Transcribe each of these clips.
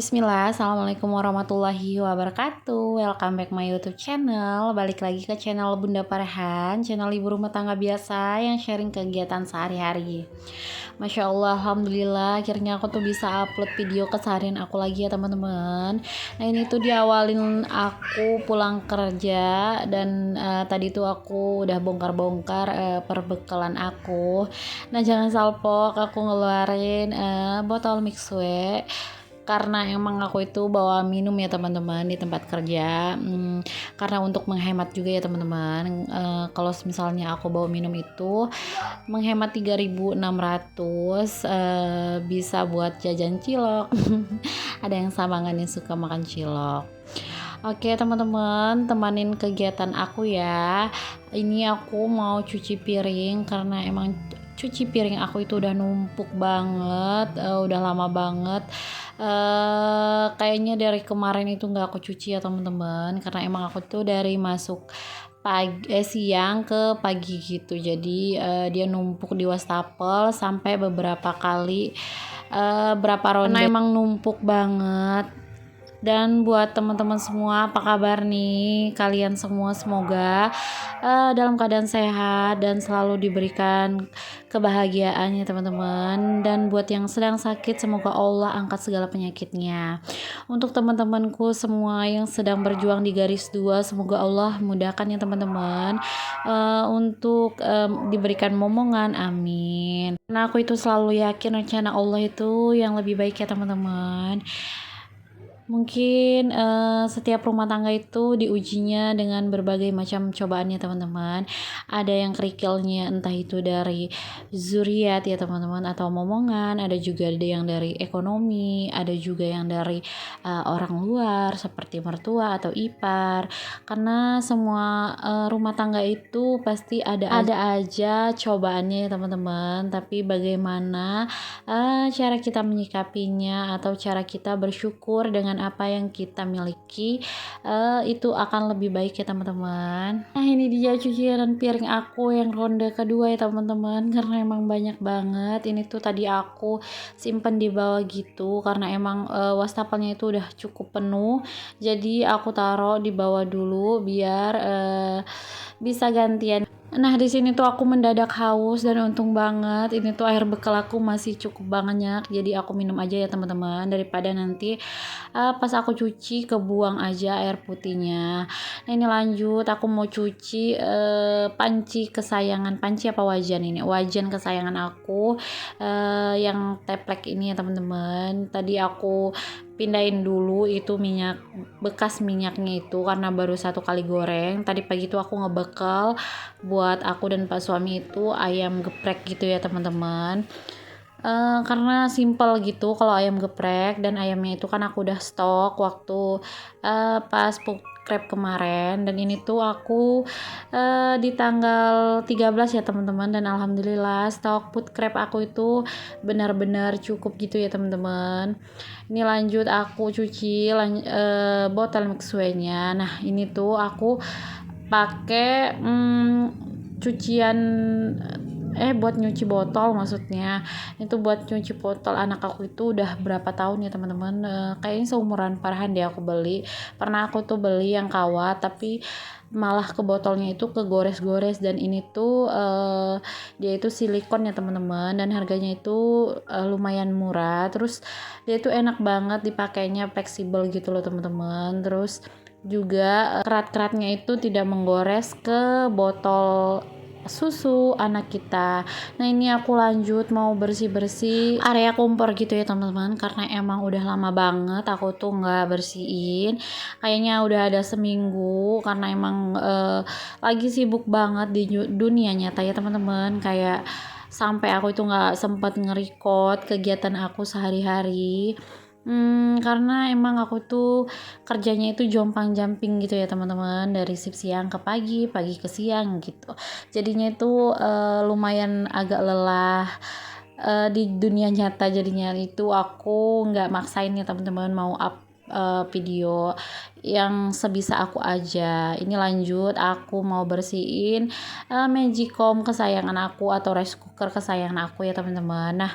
Bismillah, Assalamualaikum warahmatullahi wabarakatuh. Welcome back my YouTube channel. Balik lagi ke channel Bunda Parehan, channel ibu rumah tangga biasa yang sharing kegiatan sehari-hari. Masya Allah, Alhamdulillah akhirnya aku tuh bisa upload video keseharian aku lagi ya teman-teman. Nah ini tuh diawalin aku pulang kerja dan tadi tuh aku udah bongkar-bongkar perbekalan aku. Nah jangan salpok, aku ngeluarin botol mixue karena emang aku itu bawa minum ya teman-teman di tempat kerja. Karena untuk menghemat juga ya teman-teman. Kalau misalnya aku bawa minum itu menghemat 3.600, bisa buat jajan cilok. Ada yang sama nggak nih suka makan cilok? Oke teman-teman, temanin kegiatan aku ya. Ini aku mau cuci piring karena emang cuci piring aku itu udah numpuk banget, udah lama banget. Kayaknya dari kemarin itu nggak aku cuci ya teman-teman, karena emang aku tuh dari masuk siang ke pagi gitu. Jadi dia numpuk di wastafel sampai beberapa kali, berapa ronde. Karena emang numpuk banget. Dan buat teman-teman semua, apa kabar nih kalian semua? Semoga dalam keadaan sehat dan selalu diberikan kebahagiaannya teman-teman. Dan buat yang sedang sakit, semoga Allah angkat segala penyakitnya. Untuk teman-temanku semua yang sedang berjuang di garis 2, semoga Allah mudahkan ya teman-teman, untuk diberikan momongan, amin. Karena aku itu selalu yakin rencana Allah itu yang lebih baik ya teman-teman. Mungkin setiap rumah tangga itu diujinya dengan berbagai macam cobaan ya teman-teman. Ada yang kerikilnya entah itu dari zuriat ya teman-teman atau momongan, ada juga yang dari ekonomi, ada juga yang dari orang luar seperti mertua atau ipar. Karena semua rumah tangga itu pasti ada aja cobaannya ya teman-teman. Tapi bagaimana cara kita menyikapinya atau cara kita bersyukur dengan apa yang kita miliki, itu akan lebih baik ya teman-teman. Nah ini dia cucian piring aku yang ronde kedua ya teman-teman, karena emang banyak banget. Ini tuh tadi aku simpen di bawah gitu karena emang wastafelnya itu udah cukup penuh, jadi aku taruh di bawah dulu biar bisa gantian. Nah di sini tuh aku mendadak haus dan untung banget ini tuh air bekal aku masih cukup banyak, jadi aku minum aja ya teman-teman daripada nanti pas aku cuci kebuang aja air putihnya. Nah ini lanjut aku mau cuci panci kesayangan, panci apa wajan ini, wajan kesayangan aku yang teplek ini ya teman-teman. Tadi aku pindahin dulu itu minyak, bekas minyaknya itu karena baru 1 kali goreng. Tadi pagi itu aku ngebekel buat aku dan pak suami itu ayam geprek gitu ya teman-teman. Karena simple gitu kalau ayam geprek, dan ayamnya itu kan aku udah stok waktu pas food crab kemarin, dan ini tuh aku di tanggal 13 ya teman-teman, dan alhamdulillah stok food crab aku itu benar-benar cukup gitu ya teman-teman. Ini lanjut aku cuci botol mixue-nya. Nah ini tuh aku pakai cucian buat nyuci botol, maksudnya itu buat nyuci botol anak aku itu udah berapa tahun ya teman-teman, kayaknya seumuran Farhan deh aku beli. Pernah aku tuh beli yang kawat tapi malah ke botolnya itu kegores-gores, dan ini tuh dia itu silikon ya teman-teman, dan harganya itu lumayan murah. Terus dia itu enak banget dipakainya, fleksibel gitu loh teman-teman. Terus juga kerat-keratnya itu tidak menggores ke botol susu anak kita. Nah ini aku lanjut mau bersih-bersih area kompor gitu ya teman-teman, karena emang udah lama banget aku tuh nggak bersihin, kayaknya udah ada seminggu, karena emang lagi sibuk banget di dunia nyata ya teman-teman, kayak sampai aku itu nggak sempat nge-record kegiatan aku sehari-hari. Karena emang aku tuh kerjanya itu jompang-jamping gitu ya teman-teman, dari shift siang ke pagi, pagi ke siang gitu. Jadinya itu lumayan agak lelah di dunia nyata. Jadinya itu aku nggak maksain ya teman-teman mau up video yang sebisa aku aja. Ini lanjut, aku mau bersihin magicom kesayangan aku atau rice cooker kesayangan aku ya teman-teman. Nah,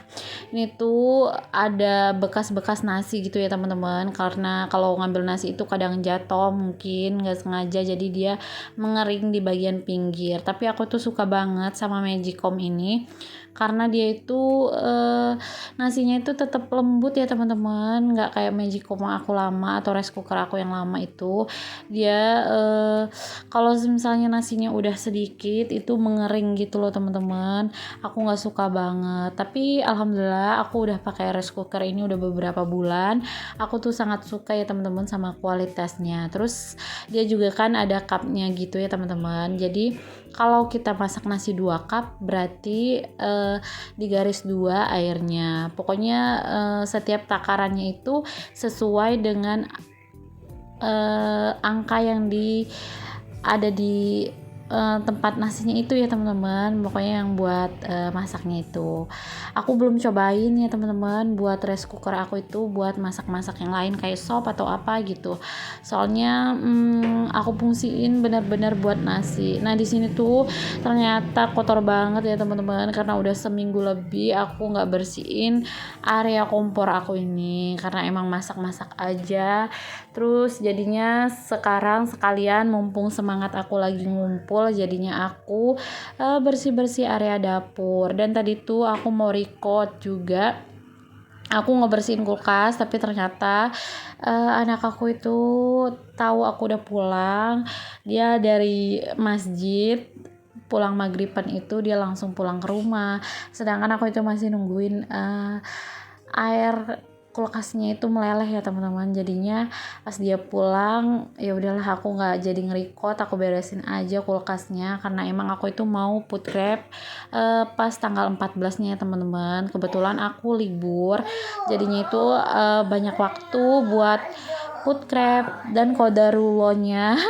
ini tuh ada bekas-bekas nasi gitu ya teman-teman, karena kalau ngambil nasi itu kadang jatuh mungkin nggak sengaja, jadi dia mengering di bagian pinggir. Tapi aku tuh suka banget sama magicom ini karena dia itu nasinya itu tetap lembut ya teman-teman, nggak kayak magicom aku lama atau rice cooker aku yang lama itu dia kalau misalnya nasinya udah sedikit itu mengering gitu loh teman-teman. Aku nggak suka banget, tapi alhamdulillah aku udah pakai rice cooker ini udah beberapa bulan. Aku tuh sangat suka ya teman-teman sama kualitasnya. Terus dia juga kan ada cupnya gitu ya teman-teman, jadi kalau kita masak nasi 2 cup berarti digaris 2 airnya. Pokoknya setiap takarannya itu sesuai dengan angka yang ada di tempat nasinya itu ya teman-teman. Pokoknya yang buat masaknya itu aku belum cobain ya teman-teman buat rice cooker aku itu buat masak-masak yang lain kayak sop atau apa gitu, soalnya aku fungsiin benar-benar buat nasi. Nah di sini tuh ternyata kotor banget ya teman-teman, karena udah seminggu lebih aku nggak bersihin area kompor aku ini karena emang masak-masak aja. Terus jadinya sekarang sekalian mumpung semangat aku lagi ngumpul, jadinya aku bersih-bersih area dapur. Dan tadi tuh aku mau record juga, aku ngebersihin kulkas, tapi ternyata anak aku itu tahu aku udah pulang. Dia dari masjid pulang maghriban itu dia langsung pulang ke rumah, sedangkan aku itu masih nungguin air kulkasnya itu meleleh ya teman-teman. Jadinya pas dia pulang ya udahlah aku nggak jadi nge-record, aku beresin aja kulkasnya karena emang aku itu mau food grab pas tanggal 14-nya ya teman-teman. Kebetulan aku libur, jadinya itu banyak waktu buat food grab, dan kodarullahnya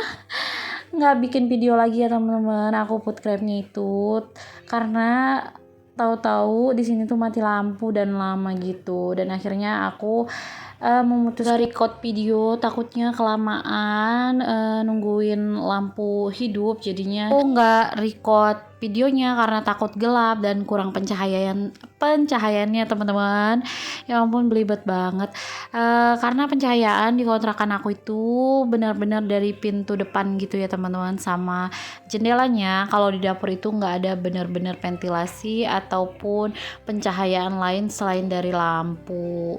nggak bikin video lagi ya teman-teman aku food grabnya itu karena tahu-tahu di sini tuh mati lampu dan lama gitu, dan akhirnya aku memutuskan record video, takutnya kelamaan nungguin lampu hidup, jadinya aku nggak record videonya karena takut gelap dan kurang pencahayaannya teman-teman. Ya ampun belibet banget karena pencahayaan di kontrakan aku itu benar-benar dari pintu depan gitu ya teman-teman sama jendelanya. Kalau di dapur itu nggak ada benar-benar ventilasi ataupun pencahayaan lain selain dari lampu.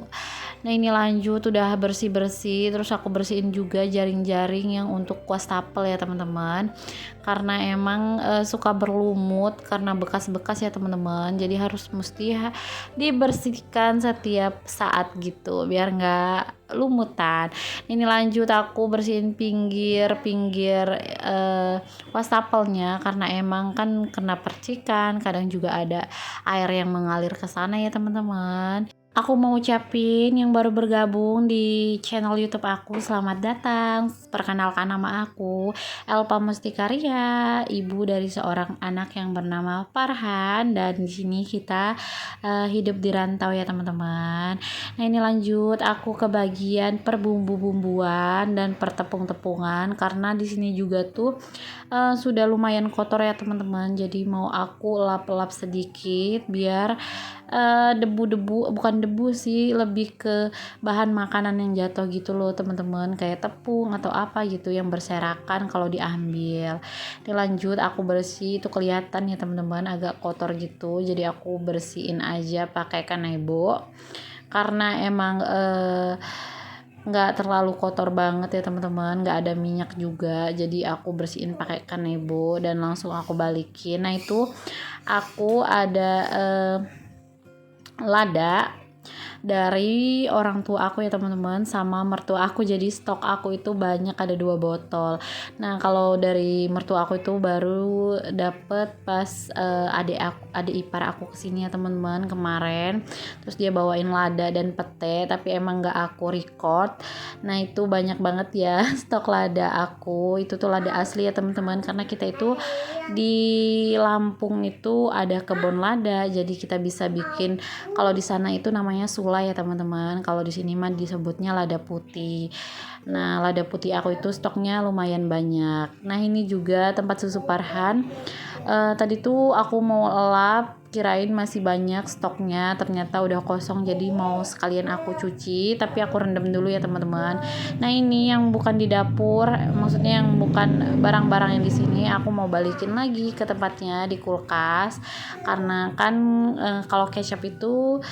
Nah ini lanjut udah bersih-bersih, terus aku bersihin juga jaring-jaring yang untuk wastafel ya teman-teman, karena emang suka berlumut karena bekas-bekas ya teman-teman, jadi harus mesti dibersihkan setiap saat gitu biar nggak lumutan. Ini lanjut aku bersihin pinggir-pinggir wastafelnya karena emang kan kena percikan, kadang juga ada air yang mengalir ke sana ya teman-teman. Aku mau ucapin yang baru bergabung di channel YouTube aku, selamat datang. Perkenalkan nama aku Elpa Mustikaria, ibu dari seorang anak yang bernama Farhan, dan di sini kita hidup di rantau ya teman-teman. Nah ini lanjut aku ke bagian perbumbu-bumbuan dan pertepung-tepungan karena di sini juga tuh sudah lumayan kotor ya teman-teman. Jadi mau aku lap-lap sedikit biar debu-debu, bukan debu sih, lebih ke bahan makanan yang jatuh gitu loh teman-teman, kayak tepung atau apa gitu yang berserakan kalau diambil. Ini lanjut aku bersih, itu kelihatan ya teman-teman agak kotor gitu, jadi aku bersihin aja pakai kanebo karena emang nggak terlalu kotor banget ya teman-teman, nggak ada minyak juga, jadi aku bersihin pakai kanebo dan langsung aku balikin. Nah itu aku ada lada dari orang tua aku ya teman-teman sama mertua aku, jadi stok aku itu banyak, ada 2 botol. Nah kalau dari mertua aku itu baru dapet pas adik ipar aku kesini ya teman-teman kemarin, terus dia bawain lada dan pete tapi emang nggak aku record. Nah itu banyak banget ya stok lada aku, itu tuh lada asli ya teman-teman, karena kita itu di Lampung itu ada kebun lada, jadi kita bisa bikin, kalau di sana itu namanya sulap capsula ya teman-teman. Kalau di sini mah disebutnya lada putih. Nah, lada putih aku itu stoknya lumayan banyak. Nah, ini juga tempat susu Farhan. Tadi tuh aku mau elap, kirain masih banyak stoknya, ternyata udah kosong, jadi mau sekalian aku cuci, tapi aku rendam dulu ya teman-teman. Nah, ini yang bukan di dapur, maksudnya yang bukan barang-barang yang di sini, aku mau balikin lagi ke tempatnya di kulkas, karena kan kalau kecap itu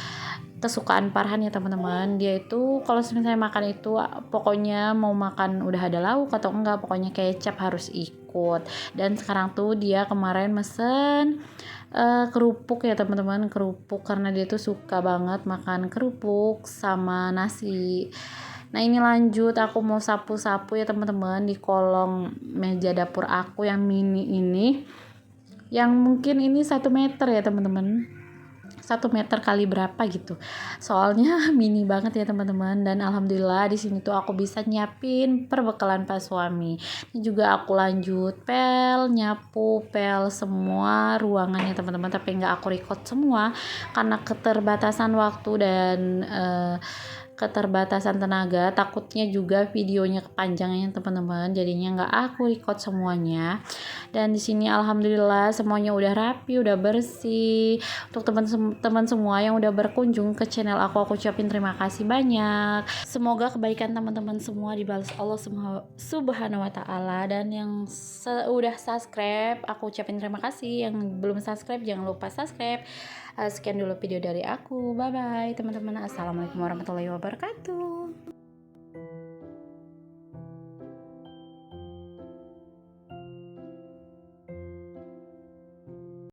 kesukaan Farhan ya teman-teman. Dia itu kalau misalnya makan itu pokoknya mau makan udah ada lauk atau enggak, pokoknya kecap harus ikut. Dan sekarang tuh dia kemarin mesen kerupuk ya teman-teman, kerupuk karena dia tuh suka banget makan kerupuk sama nasi. Nah, ini lanjut aku mau sapu-sapu ya teman-teman di kolong meja dapur aku yang mini ini, yang mungkin ini 1 meter ya teman-teman, 1 meter kali berapa gitu, soalnya mini banget ya teman-teman. Dan alhamdulillah di sini tuh aku bisa nyiapin perbekalan pas suami. Ini juga aku lanjut nyapu semua ruangannya teman-teman, tapi nggak aku record semua karena keterbatasan waktu dan keterbatasan tenaga, takutnya juga videonya kepanjangan teman-teman, jadinya nggak aku record semuanya. Dan di sini alhamdulillah semuanya udah rapi, udah bersih. Untuk teman-teman semua yang udah berkunjung ke channel aku ucapin terima kasih banyak. Semoga kebaikan teman-teman semua dibalas Allah Subhanahu wa taala, dan yang udah subscribe aku ucapin terima kasih, yang belum subscribe jangan lupa subscribe. Sekian dulu video dari aku. Bye bye teman-teman. Assalamualaikum warahmatullahi wabarakatuh.